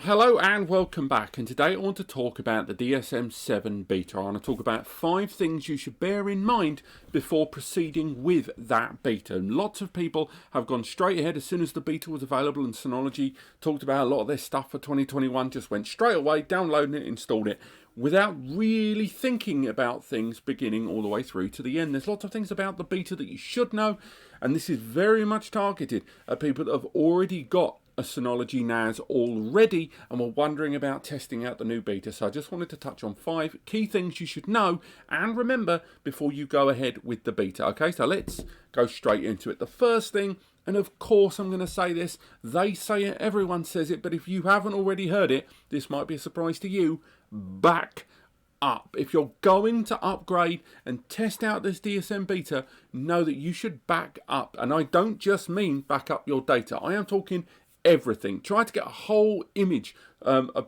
Hello and welcome back, and today I want to talk about the DSM-7 beta. I want to talk about 5 things you should bear in mind before proceeding with that beta. And lots of people have gone straight ahead as soon as the beta was available, and Synology talked about a lot of their stuff for 2021, just went straight away, downloaded it, installed it, without really thinking about things beginning all the way through to the end. There's lots of things about the beta that you should know, and this is very much targeted at people that have already got a Synology NAS already and were wondering about testing out the new beta. So I just wanted to touch on 5 key things you should know and remember before you go ahead with the beta. Okay, so let's go straight into it. The first thing, and of course I'm going to say this, they say it, everyone says it, but if you haven't already heard it, this might be a surprise to you: back up. If you're going to upgrade and test out this DSM beta, know that you should back up. And I don't just mean back up your data. I am talking everything. Try to get a whole image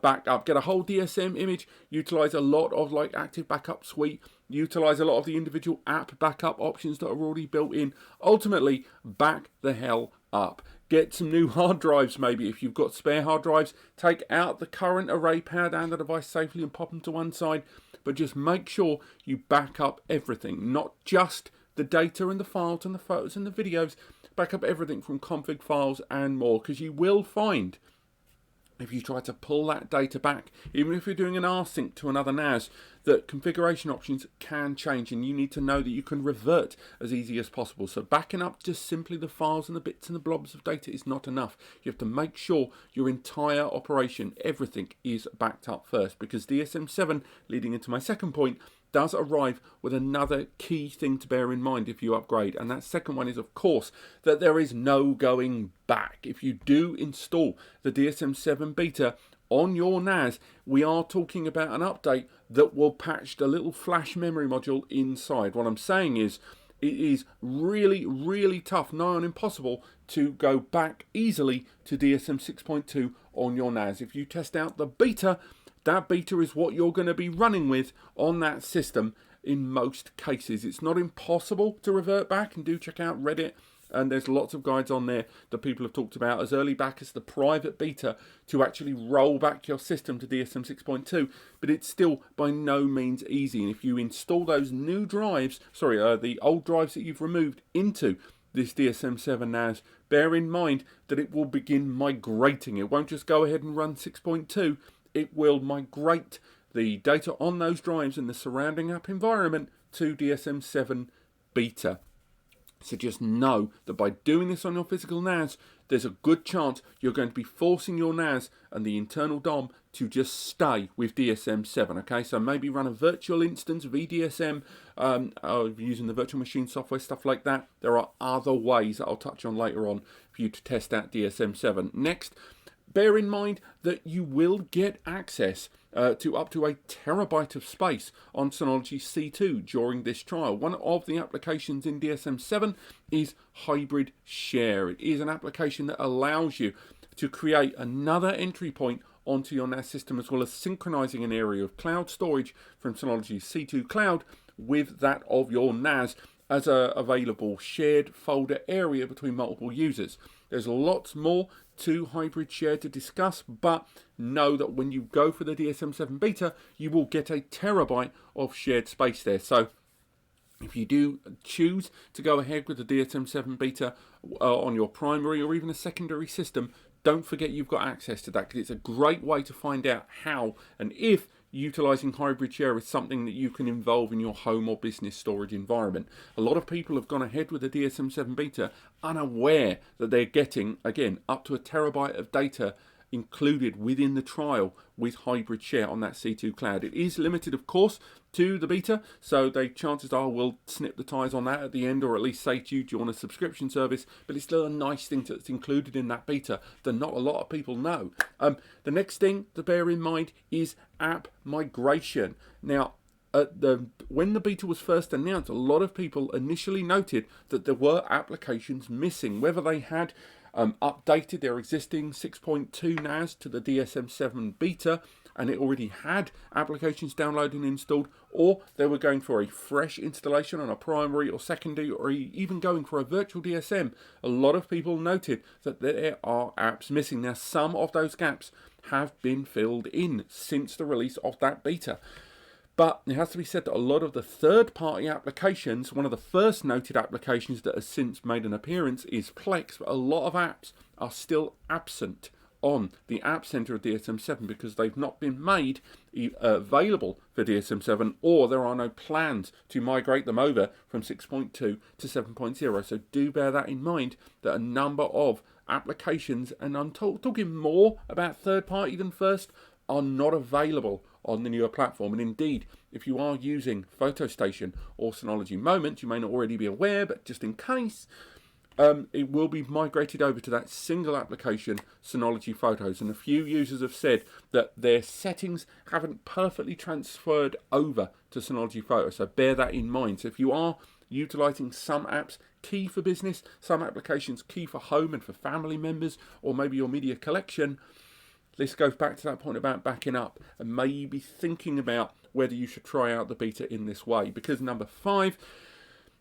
backed up, get a whole DSM image, utilize a lot of like Active Backup Suite, utilize a lot of the individual app backup options that are already built in. Ultimately, back the hell up. Get some new hard drives maybe. If you've got spare hard drives, take out the current array, power down the device safely and pop them to one side, but just make sure you back up everything, not just the data and the files and the photos and the videos. Back up everything from config files and more, because you will find if you try to pull that data back, even if you're doing an rsync to another NAS, that configuration options can change, and you need to know that you can revert as easy as possible. So backing up just simply the files and the bits and the blobs of data is not enough. You have to make sure your entire operation, everything, is backed up first, because DSM-7, leading into my second point, does arrive with another key thing to bear in mind if you upgrade, and that second one is, of course, that there is no going back. If you do install the DSM-7 beta on your NAS, we are talking about an update that will patch the little flash memory module inside. What I'm saying is, it is really tough, nigh on impossible, to go back easily to DSM 6.2 on your NAS. If you test out the beta, that beta is what you're going to be running with on that system in most cases. It's not impossible to revert back, and do check out Reddit, and there's lots of guides on there that people have talked about as early back as the private beta to actually roll back your system to DSM 6.2, but it's still by no means easy. And if you install those new drives, the old drives that you've removed into this DSM-7 NAS, bear in mind that it will begin migrating. It won't just go ahead and run 6.2. It will migrate the data on those drives and the surrounding app environment to DSM-7 beta. So just know that by doing this on your physical NAS, there's a good chance you're going to be forcing your NAS and the internal DOM to just stay with DSM-7, okay? So maybe run a virtual instance, VDSM, using the virtual machine software, stuff like that. There are other ways that I'll touch on later on for you to test out DSM-7. Next, bear in mind that you will get access to up to 1 terabyte of space on Synology C2 during this trial. One of the applications in DSM-7 is Hybrid Share. It is an application that allows you to create another entry point onto your NAS system, as well as synchronizing an area of cloud storage from Synology C2 Cloud with that of your NAS as a available shared folder area between multiple users. There's lots more to Hybrid Share to discuss, but know that when you go for the DSM-7 beta, you will get 1 terabyte of shared space there. So if you do choose to go ahead with the DSM-7 beta on your primary or even a secondary system, don't forget you've got access to that, because it's a great way to find out how and if utilizing Hybrid Share is something that you can involve in your home or business storage environment. A lot of people have gone ahead with the DSM-7 beta unaware that they're getting, again, up to 1 terabyte of data included within the trial with Hybrid Share on that C2 Cloud. It is limited, of course, to the beta, so the chances are we'll snip the ties on that at the end, or at least say to you, do you want a subscription service? But it's still a nice thing that's included in that beta that not a lot of people know. The next thing to bear in mind is app migration. Now, when the beta was first announced, a lot of people initially noted that there were applications missing, whether they had updated their existing 6.2 NAS to the DSM-7 beta, and it already had applications downloaded and installed, or they were going for a fresh installation on a primary or secondary, or even going for a virtual DSM, a lot of people noted that there are apps missing. Now, some of those gaps have been filled in since the release of that beta. But it has to be said that a lot of the third-party applications, one of the first noted applications that has since made an appearance is Plex, but a lot of apps are still absent on the App Center of DSM-7 because they've not been made available for DSM-7, or there are no plans to migrate them over from 6.2 to 7.0. So do bear that in mind, that a number of applications, and I'm talking more about third-party than first, are not available on the newer platform. And indeed, if you are using PhotoStation or Synology Moment, you may not already be aware, but just in case, it will be migrated over to that single application, Synology Photos. And a few users have said that their settings haven't perfectly transferred over to Synology Photos. So bear that in mind. So if you are utilizing some apps key for business, some applications key for home and for family members, or maybe your media collection, this goes back to that point about backing up and maybe thinking about whether you should try out the beta in this way. Because number 5,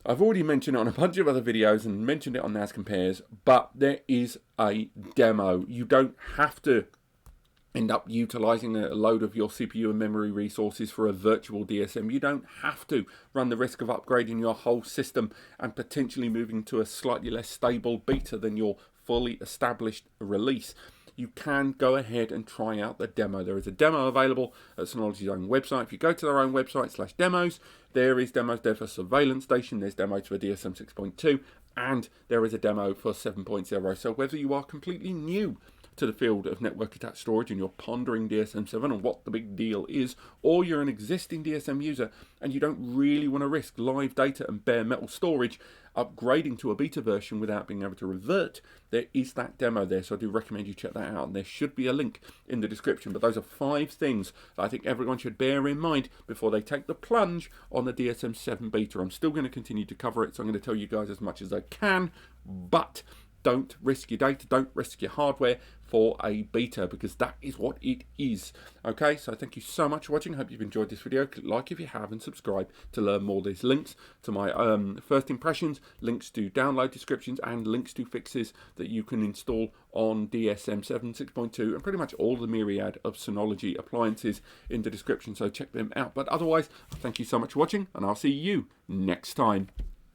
I've already mentioned it on a bunch of other videos and mentioned it on NAS Compares, but there is a demo. You don't have to end up utilizing a load of your CPU and memory resources for a virtual DSM. You don't have to run the risk of upgrading your whole system and potentially moving to a slightly less stable beta than your fully established release. You can go ahead and try out the demo. There is a demo available at Synology's own website. If you go to their own website /demos, there is demos there for Surveillance Station, there's demos for DSM 6.2, and there is a demo for 7.0. So whether you are completely new to the field of network attached storage and you're pondering DSM-7 and what the big deal is, or you're an existing DSM user and you don't really want to risk live data and bare metal storage, upgrading to a beta version without being able to revert, there is that demo there. So I do recommend you check that out, and there should be a link in the description. But those are 5 things that I think everyone should bear in mind before they take the plunge on the DSM-7 beta. I'm still going to continue to cover it, so I'm going to tell you guys as much as I can, but don't risk your data, don't risk your hardware for a beta, because that is what it is. Okay, so thank you so much for watching. I hope you've enjoyed this video. Click like if you have, and subscribe to learn more. There's links to my first impressions, links to download descriptions, and links to fixes that you can install on DSM-7 6.2 and pretty much all the myriad of Synology appliances in the description, so check them out. But otherwise, thank you so much for watching, and I'll see you next time.